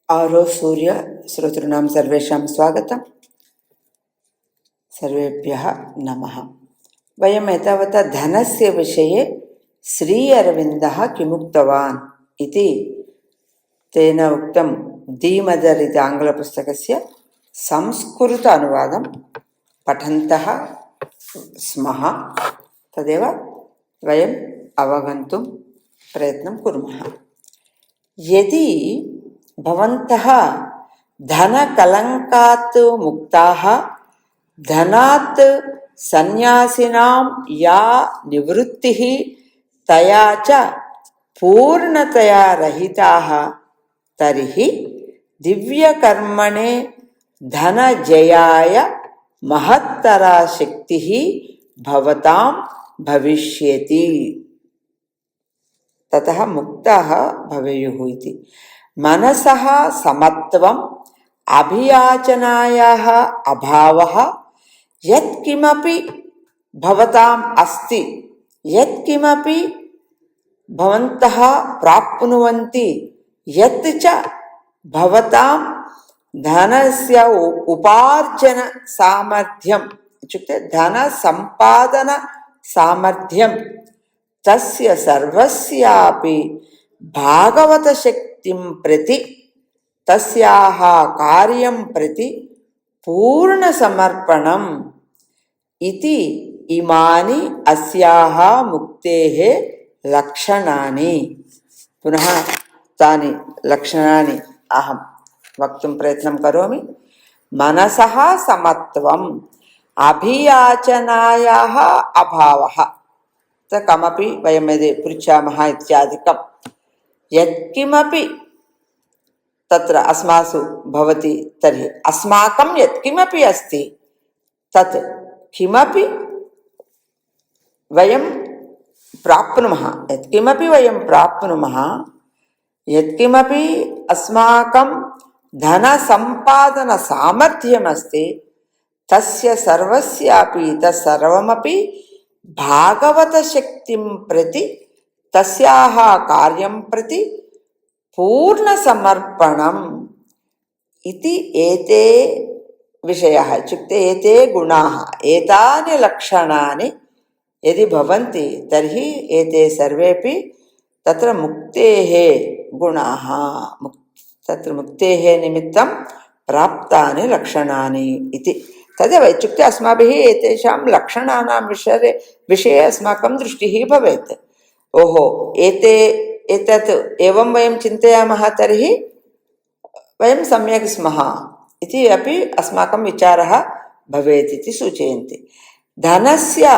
आरो सूर्य श्रोतॄणां सर्वेषां स्वागतं। सर्वेभ्यः नमः। वयम् एतावता धनस्य विषये श्री अरविन्दः किमुक्तवान् इति तेन उक्तं दीमदर् इति आङ्ग्लपुस्तकस्य संस्कृत अनुवादं पठन्तः स्मः। तदेव वयम् अवगन्तुं प्रयत्नं कुर्मः। यदि भवन्तः धनकलङ्कात् मुक्ताः, धनात् सन्यासिनां या निवृत्तिः तया च पूर्णतया रहिताः, तर्हि दिव्यकर्मणे धनजयाय महत्तरा शक्तिः भवतां भविष्यति। ततः मुक्ताः भवेयुः इति। मनसः समत्वम्, अभियाचनायाः अभावः, यत्किमपि भवताम् अस्ति, यत्किमपि भवन्तः प्राप्नुवन्ति, यत् च भवतां धनस्य उपार्जन सामर्थ्यम् इत्युक्ते धनसम्पादन सामर्थ्यं, तस्य सर्वस्यापि भागवतशक्तिं प्रति, तस्याः कार्यं प्रति पूर्णसमर्पणम् इति इमानि अस्याः मुक्तेः लक्षणानि। पुनः तानि लक्षणानि अहं वक्तुं प्रयत्नं करोमि। मनसः समत्वम्, अभियाचनायाः अभावः, कमपि वयं यदि पृच्छामः इत्यादिकं, यत्किमपि तत्र अस्मासु भवति, तर्हि अस्माकं यत्किमपि अस्ति तत् किमपि वयं प्राप्नुमः, यत्किमपि वयं प्राप्नुमः, यत्किमपि अस्माकं धनसम्पादनसामर्थ्यमस्ति, तस्य सर्वस्यापि तत्सर्वमपि भागवतशक्तिं प्रति, तस्याः कार्यं प्रति पूर्णसमर्पणम् इति एते विषयाः, इत्युक्ते एते गुणाः, एतानि लक्षणानि यदि भवन्ति, तर्हि एते सर्वेपि तत्र मुक्तेः गुणाः, तत्र मुक्तेः निमित्तं प्राप्तानि लक्षणानि इति। तदेव इत्युक्ते अस्माभिः एतेषां लक्षणानां विषये अस्माकं दृष्टिः भवेत्। ओहो, एतत् एवं वयं चिन्तयामः, तर्हि वयं सम्यक् स्मः इति अपि अस्माकं विचारः भवेत् इति सूचयन्ति। धनस्य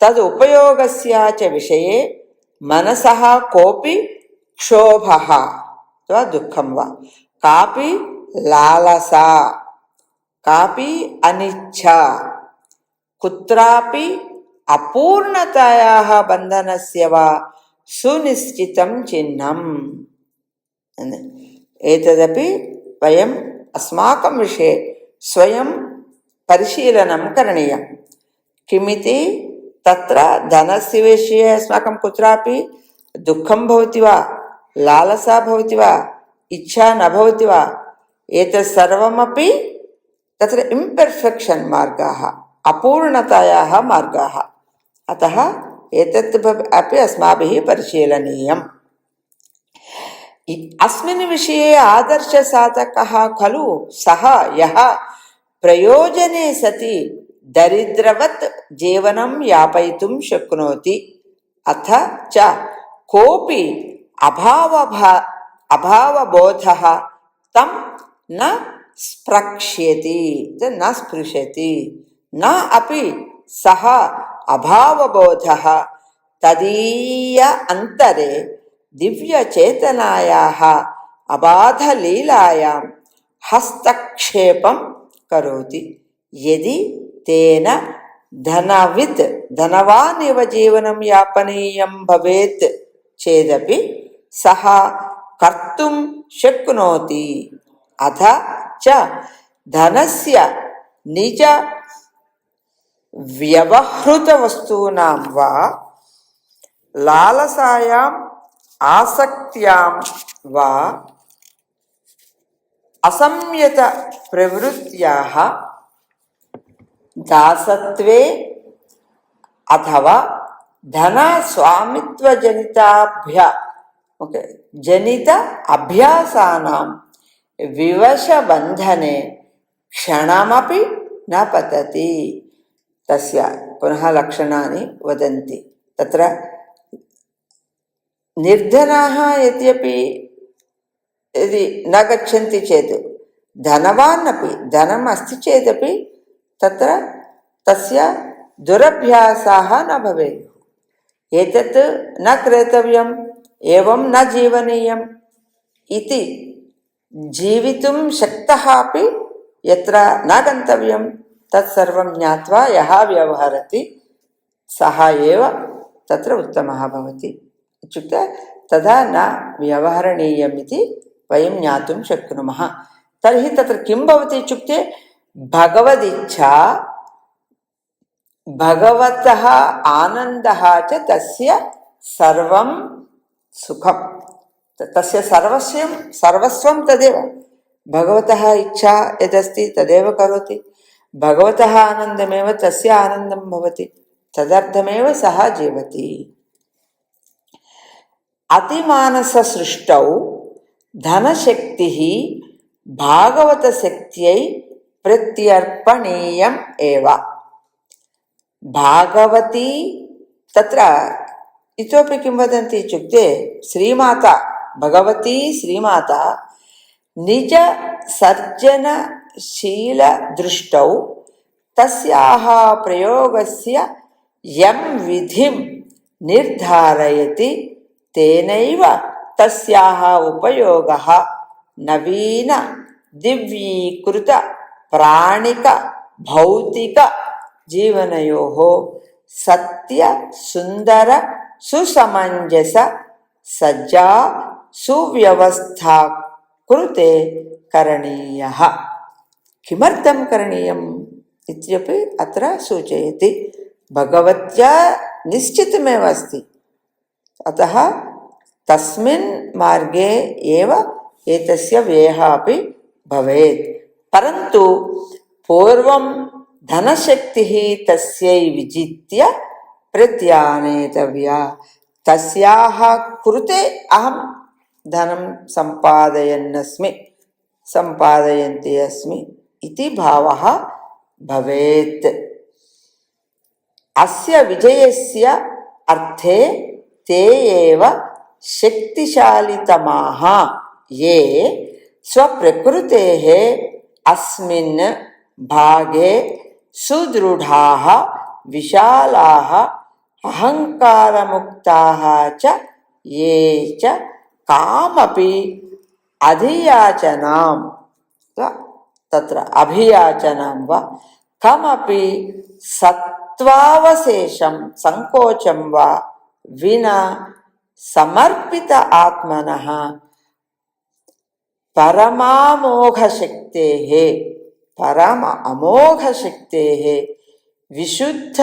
तदुपयोगस्य च विषये मनसः कोऽपि क्षोभः अथवा दुःखं वा, कापि लालसा, कापि अनिच्छा, कुत्रापि अपूर्णतायाः बन्धनस्य वा सुनिश्चितं चिह्नम्। एतदपि वयम् अस्माकं विषये स्वयं परिशीलनं करणीयं। किमिति तत्र धनस्य विषये अस्माकं कुत्रापि दुःखं भवति वा, लालसा भवति वा, इच्छा न भवति वा, एतत् सर्वमपि तत्र इम्पर्फेक्शन् मार्गाः, अपूर्णतायाः मार्गाः। अतः एतत् अपि अस्माभिः परिशीलनीयम्। अस्मिन् विषये आदर्शसाधकः खलु सः यः प्रयोजने सति दरिद्रवत् जीवनं यापयितुं शक्नोति, अथ च कोऽपि अभावबोधः तं न स्पृक्ष्यति, न स्पृशति, न अपि सः अभावबोधः तदीय अन्तरे दिव्यचेतनायाः अबाधलीलायां हस्तक्षेपं करोति। यदि तेन धनवान् इव जीवनं यापनीयं भवेत् चेदपि सः कर्तुं शक्नोति। अथ च धनस्य निज व्यवहृतवस्तूनां वा लालसायाम् आसक्त्यां वा असंयत प्रवृत्त्याः दासत्वे अथवा धन जनित अभ्यासानां विवशबन्धने क्षणमपि न पतति। तस्य पुनः लक्षणानि वदन्ति। तत्र निर्धनाः यद्यपि यदि न गच्छन्ति चेत् धनवान् अपि धनम् अस्ति चेदपि तत्र तस्य दुरभ्यासाः न भवेयुः। एतत् न क्रेतव्यम्, एवं न जीवनीयम् इति जीवितुं शक्तः अपि यत्र न गन्तव्यं तत्सर्वं ज्ञात्वा यः व्यवहरति सः एव तत्र उत्तमः भवति। इत्युक्ते तदा न व्यवहरणीयम् इति वयं ज्ञातुं शक्नुमः। तर्हि तत्र किं भवति इत्युक्ते भगवदिच्छा, भगवतः आनन्दः च तस्य सर्वं सुखं, तस्य सर्वस्वं तदेव। भगवतः इच्छा यदस्ति तदेव करोति, भगवतः आनन्दमेव तस्य आनन्दं भवति, तदर्थमेव सः जीवति। अतिमानससृष्टौ धनशक्तिः भागवतशक्त्यै प्रत्यर्पणीयम् एव। भागवती तत्र इतोपि किं वदन्ति इत्युक्ते श्रीमाता भगवती श्रीमाता निज सर्जनशीलदृष्टौ तस्याः प्रयोगस्य यं विधिं निर्धारयति तेनैव तस्याः उपयोगः नवीन दिव्यीकृत प्राणिक भौतिक जीवनयोः सत्य सुंदर सुसमंजस सज्जा सुव्यवस्था कृते करणीयः। किमर्थं करणीयम् इत्यपि अत्र सूचयति। भगवत्या निश्चितमेव अस्ति, अतः तस्मिन् मार्गे एव एतस्य व्ययः अपि भवेत्। परन्तु पूर्वं धनशक्तिः तस्यै विजित्य प्रत्यानेतव्या। तस्याः कृते अहं धनं सम्पादयन्ती अस्मि इति भावः भवेत्। अस्य विजयस्य अर्थे ते एव शक्तिशालितमाः ये स्वप्रकृतेः अस्मिन् भागे सुदृढाः विशालाः अहङ्कारमुक्ताः च ये च कामपि अधियाचनां तत्र अभियाचनां वा कमपि सत्त्वावशेषं संकोचं वा विना समर्पित आत्मनः परम अमोघ शक्तेः विशुद्ध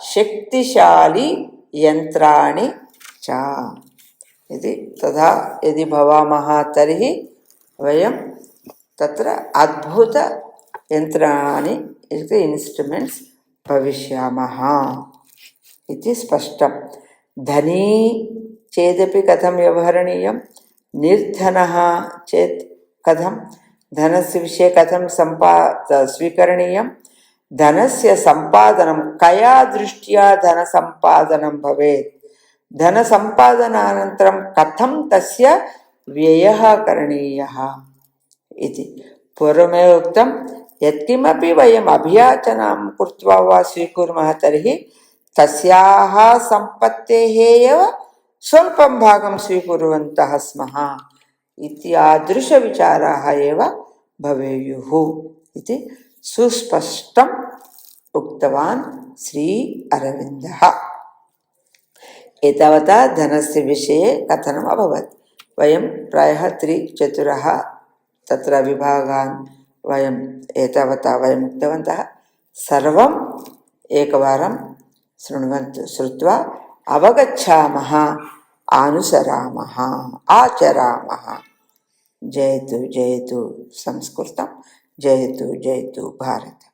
शक्तिशाली यंत्राणि च। यदि तथा यदि भवामः तर्हि वयं तत्र अद्भुत यंत्राणि इति इन्स्ट्रुमेण्ट्स् भविष्यामः इति स्पष्टं। धनी चेदपि कथं व्यवहरणीयं, निर्धनः चेत् कथं, धनस्य विषये कथं स्वीकरणीयं, धनस्य सम्पादनं कया दृष्ट्या धनसम्पादनं भवेत्, धनसम्पादनानन्तरं कथं तस्य व्ययः करणीयः इति पूर्वमेव उक्तं। यत्किमपि वयम् अभियाचनां कृत्वा वा स्वीकुर्मः तर्हि तस्याः सम्पत्तेः एव स्वल्पं भागं स्वीकुर्वन्तः स्मः इत्यादृशविचाराः एव भवेयुः इति सुस्पष्टम् उक्तवान् श्री अरविन्दः। एतावता धनस्य विषये कथनम् अभवत्। वयं प्रायः 3-4 तत्र विभागान् वयम् एतावता वयम् उक्तवन्तः। सर्वम् एकवारं शृण्वन्तु, श्रुत्वा अवगच्छामः, अनुसरामः, आचरामः జయతు జయతు సంస్కృతం, జయతు జయతు భారత్.